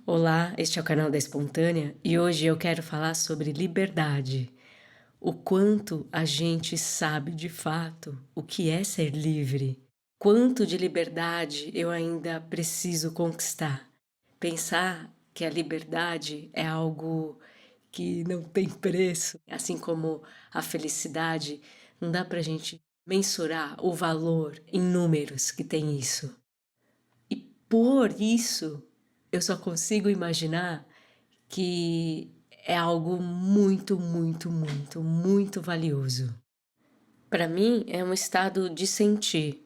Olá, este é o canal da Espontânea e hoje eu quero falar sobre liberdade. O quanto a gente sabe de fato o que é ser livre. Quanto de liberdade eu ainda preciso conquistar. Pensar que a liberdade é algo que não tem preço, assim como a felicidade, não dá pra gente mensurar o valor em números que tem isso. E por isso, eu só consigo imaginar que é algo muito, muito, muito, muito valioso. Para mim, é um estado de sentir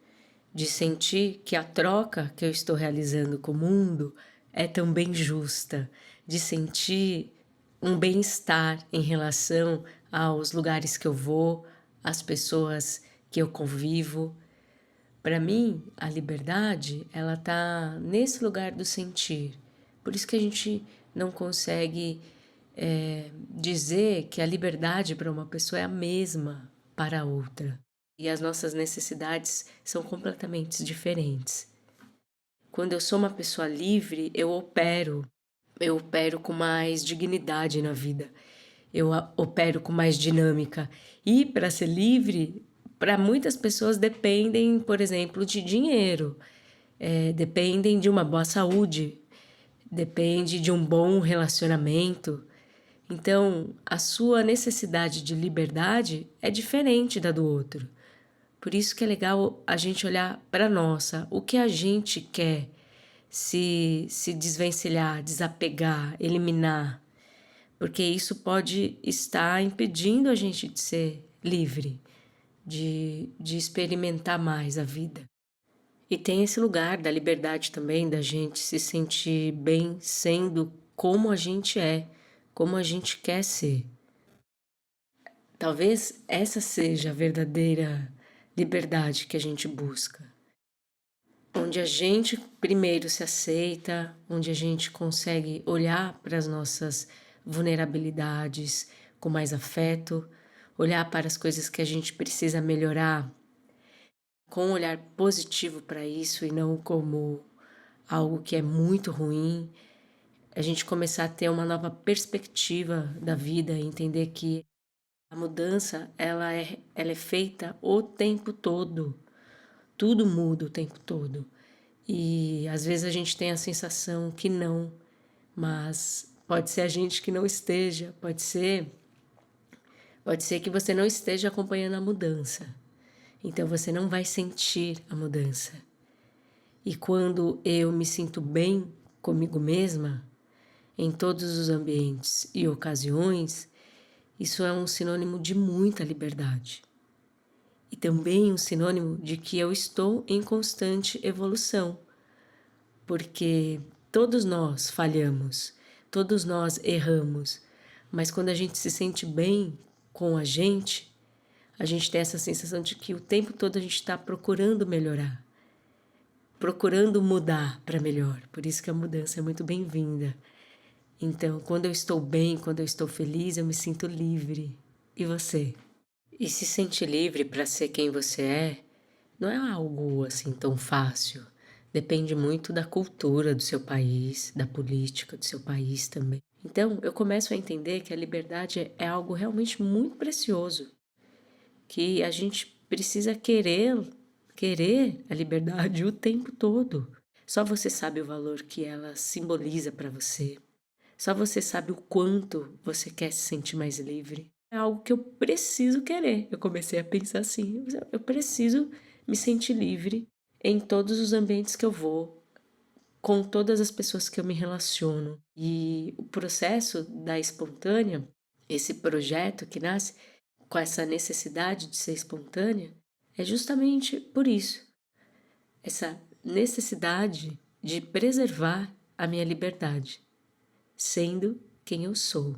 que a troca que eu estou realizando com o mundo é também justa, de sentir um bem-estar em relação aos lugares que eu vou, às pessoas que eu convivo. Para mim, a liberdade, ela tá nesse lugar do sentir. Por isso que a gente não consegue dizer que a liberdade para uma pessoa é a mesma para a outra. E as nossas necessidades são completamente diferentes. Quando eu sou uma pessoa livre, eu opero com mais dignidade na vida. Opero com mais dinâmica. E para ser livre, para muitas pessoas dependem, por exemplo, de dinheiro, dependem de uma boa saúde, depende de um bom relacionamento. Então, a sua necessidade de liberdade é diferente da do outro. Por isso que é legal a gente olhar para nossa, o que a gente quer se desvencilhar, desapegar, eliminar, porque isso pode estar impedindo a gente de ser livre, de experimentar mais a vida. E tem esse lugar da liberdade também, da gente se sentir bem sendo como a gente é, como a gente quer ser. Talvez essa seja a verdadeira liberdade que a gente busca. Onde a gente primeiro se aceita, onde a gente consegue olhar para as nossas vulnerabilidades com mais afeto, olhar para as coisas que a gente precisa melhorar com um olhar positivo para isso e não como algo que é muito ruim, a gente começar a ter uma nova perspectiva da vida e entender que a mudança ela é feita o tempo todo, tudo muda o tempo todo. E às vezes a gente tem a sensação que não, mas pode ser a gente que não esteja, pode ser que você não esteja acompanhando a mudança. Então você não vai sentir a mudança. E quando eu me sinto bem comigo mesma, em todos os ambientes e ocasiões, isso é um sinônimo de muita liberdade. E também um sinônimo de que eu estou em constante evolução, porque todos nós falhamos, todos nós erramos, mas quando a gente se sente bem com a gente tem essa sensação de que o tempo todo a gente está procurando melhorar, procurando mudar para melhor. Por isso que a mudança é muito bem-vinda. Então, quando eu estou bem, quando eu estou feliz, eu me sinto livre. E você? E se sentir livre para ser quem você não é algo assim tão fácil. Depende muito da cultura do seu país, da política do seu país também. Então, eu começo a entender que a liberdade é algo realmente muito precioso, que a gente precisa querer a liberdade o tempo todo. Só você sabe o valor que ela simboliza para você. Só você sabe o quanto você quer se sentir mais livre. É algo que eu preciso querer. Eu comecei a pensar assim, eu preciso me sentir livre em todos os ambientes que eu vou, com todas as pessoas que eu me relaciono. E o processo da espontânea, esse projeto que nasce com essa necessidade de ser espontânea, é justamente por isso. Essa necessidade de preservar a minha liberdade, sendo quem eu sou.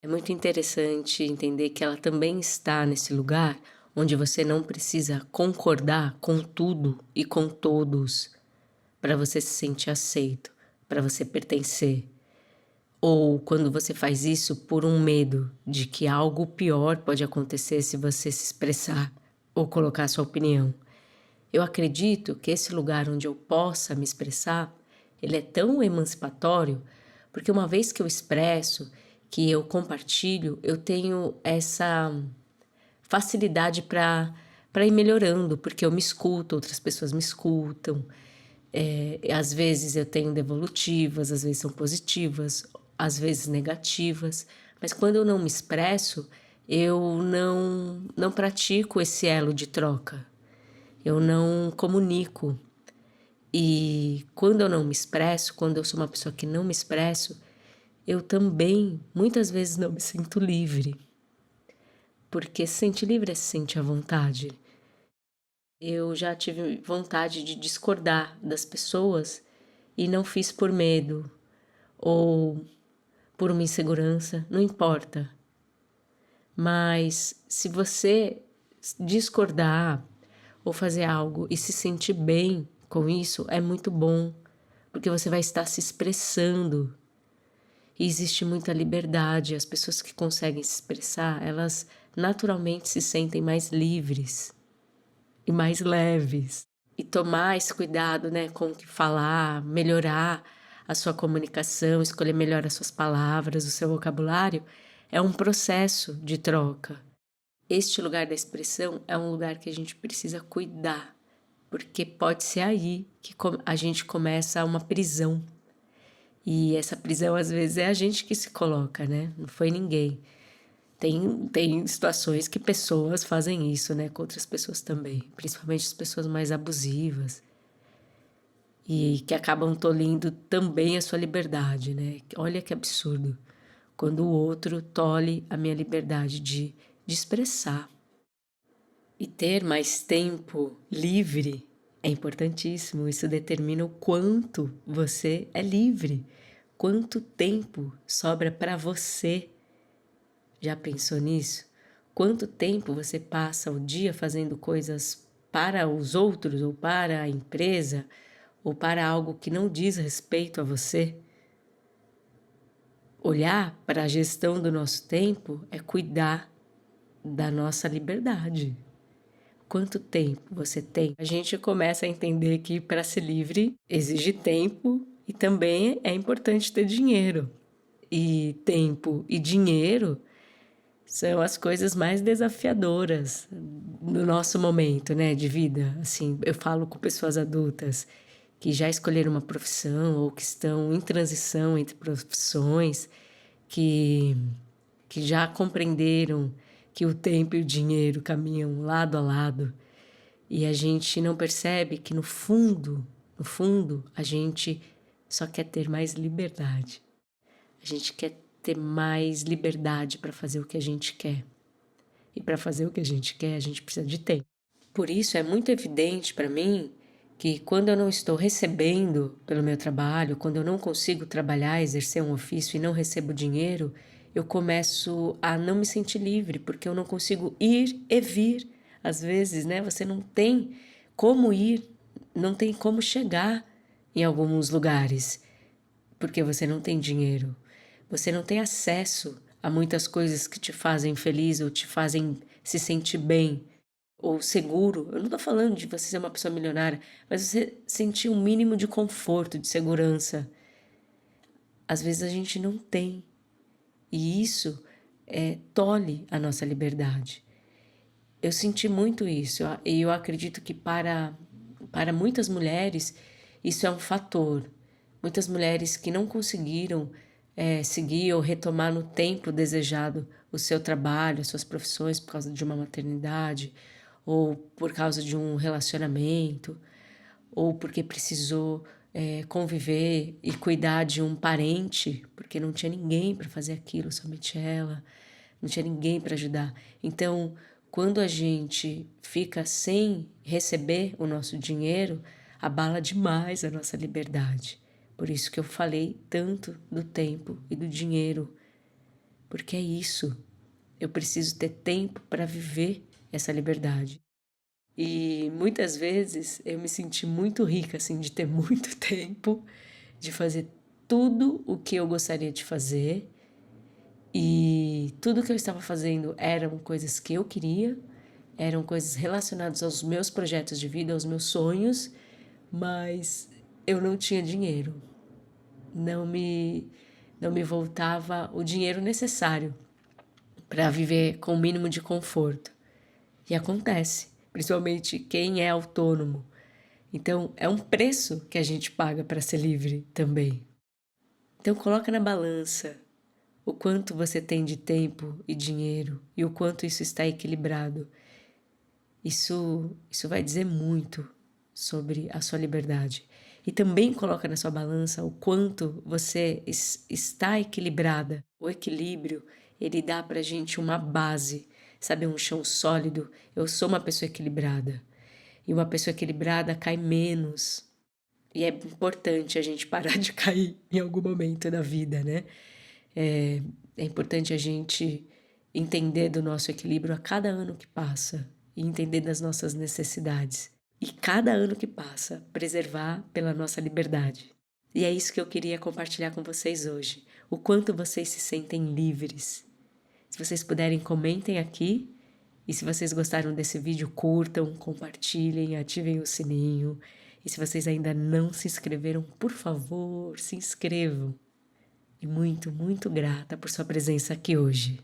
É muito interessante entender que ela também está nesse lugar onde você não precisa concordar com tudo e com todos para você se sentir aceito, para você pertencer. Ou quando você faz isso por um medo de que algo pior pode acontecer se você se expressar ou colocar sua opinião. Eu acredito que esse lugar onde eu possa me expressar, ele é tão emancipatório Porque uma vez que eu expresso, que eu compartilho, eu tenho essa facilidade para ir melhorando, porque eu me escuto, outras pessoas me escutam. Às vezes eu tenho devolutivas, às vezes são positivas, às vezes negativas. Mas quando eu não me expresso, eu não pratico esse elo de troca. Eu não comunico. E quando eu não me expresso, quando eu sou uma pessoa que não me expresso, eu também muitas vezes não me sinto livre. Porque se sentir livre é se sentir à vontade. Eu já tive vontade de discordar das pessoas e não fiz por medo ou por uma insegurança, não importa. Mas se você discordar ou fazer algo e se sentir bem com isso, é muito bom, porque você vai estar se expressando. E existe muita liberdade. As pessoas que conseguem se expressar, elas naturalmente se sentem mais livres e mais leves. E tomar esse cuidado, né, com o que falar, melhorar a sua comunicação, escolher melhor as suas palavras, o seu vocabulário, é um processo de troca. Este lugar da expressão é um lugar que a gente precisa cuidar, porque pode ser aí que a gente começa uma prisão. E essa prisão, às vezes, é a gente que se coloca, né? Não foi ninguém. Tem situações que pessoas fazem isso, né? Com outras pessoas também. Principalmente as pessoas mais abusivas. E que acabam tolhindo também a sua liberdade, né? Olha que absurdo. Quando o outro tolhe a minha liberdade de expressar. E ter mais tempo livre é importantíssimo. Isso determina o quanto você é livre. Quanto tempo sobra para você? Já pensou nisso? Quanto tempo você passa o dia fazendo coisas para os outros, ou para a empresa, ou para algo que não diz respeito a você? Olhar para a gestão do nosso tempo é cuidar da nossa liberdade. Quanto tempo você tem? A gente começa a entender que para ser livre exige tempo e também é importante ter dinheiro. E tempo e dinheiro são as coisas mais desafiadoras no nosso momento, né, de vida. Assim, eu falo com pessoas adultas que já escolheram uma profissão ou que estão em transição entre profissões, que já compreenderam que o tempo e o dinheiro caminham lado a lado e a gente não percebe que no fundo, a gente só quer ter mais liberdade. A gente quer ter mais liberdade para fazer o que a gente quer. E para fazer o que a gente quer, a gente precisa de tempo. Por isso é muito evidente para mim que quando eu não estou recebendo pelo meu trabalho, quando eu não consigo trabalhar, exercer um ofício e não recebo dinheiro, eu começo a não me sentir livre, porque eu não consigo ir e vir. Às vezes, né, você não tem como ir, não tem como chegar em alguns lugares, porque você não tem dinheiro. Você não tem acesso a muitas coisas que te fazem feliz ou te fazem se sentir bem ou seguro. Eu não estou falando de você ser uma pessoa milionária, mas você sentir um mínimo de conforto, de segurança. Às vezes a gente não tem. E isso tolhe a nossa liberdade. Eu senti muito isso e eu acredito que para muitas mulheres isso é um fator. Muitas mulheres que não conseguiram seguir ou retomar no tempo desejado o seu trabalho, as suas profissões por causa de uma maternidade ou por causa de um relacionamento ou porque precisou conviver e cuidar de um parente porque não tinha ninguém para fazer aquilo, somente ela, não tinha ninguém para ajudar. Então, quando a gente fica sem receber o nosso dinheiro, abala demais a nossa liberdade. Por isso que eu falei tanto do tempo e do dinheiro, porque é isso. Eu preciso ter tempo para viver essa liberdade. E muitas vezes eu me senti muito rica, assim, de ter muito tempo, de fazer tudo o que eu gostaria de fazer. E tudo que eu estava fazendo eram coisas que eu queria, eram coisas relacionadas aos meus projetos de vida, aos meus sonhos, mas eu não tinha dinheiro. não me voltava o dinheiro necessário para viver com o mínimo de conforto. E acontece, principalmente quem é autônomo. Então, é um preço que a gente paga para ser livre também. Então, coloca na balança o quanto você tem de tempo e dinheiro e o quanto isso está equilibrado. Isso vai dizer muito sobre a sua liberdade. E também coloca na sua balança o quanto você está equilibrada. O equilíbrio, ele dá pra gente uma base, sabe, um chão sólido. Eu sou uma pessoa equilibrada. E uma pessoa equilibrada cai menos. E é importante a gente parar de cair em algum momento da vida, né? É importante a gente entender do nosso equilíbrio a cada ano que passa e entender das nossas necessidades. E cada ano que passa, preservar pela nossa liberdade. E é isso que eu queria compartilhar com vocês hoje. O quanto vocês se sentem livres. Se vocês puderem, comentem aqui. E se vocês gostaram desse vídeo, curtam, compartilhem, ativem o sininho. E se vocês ainda não se inscreveram, por favor, se inscrevam. E muito, muito grata por sua presença aqui hoje.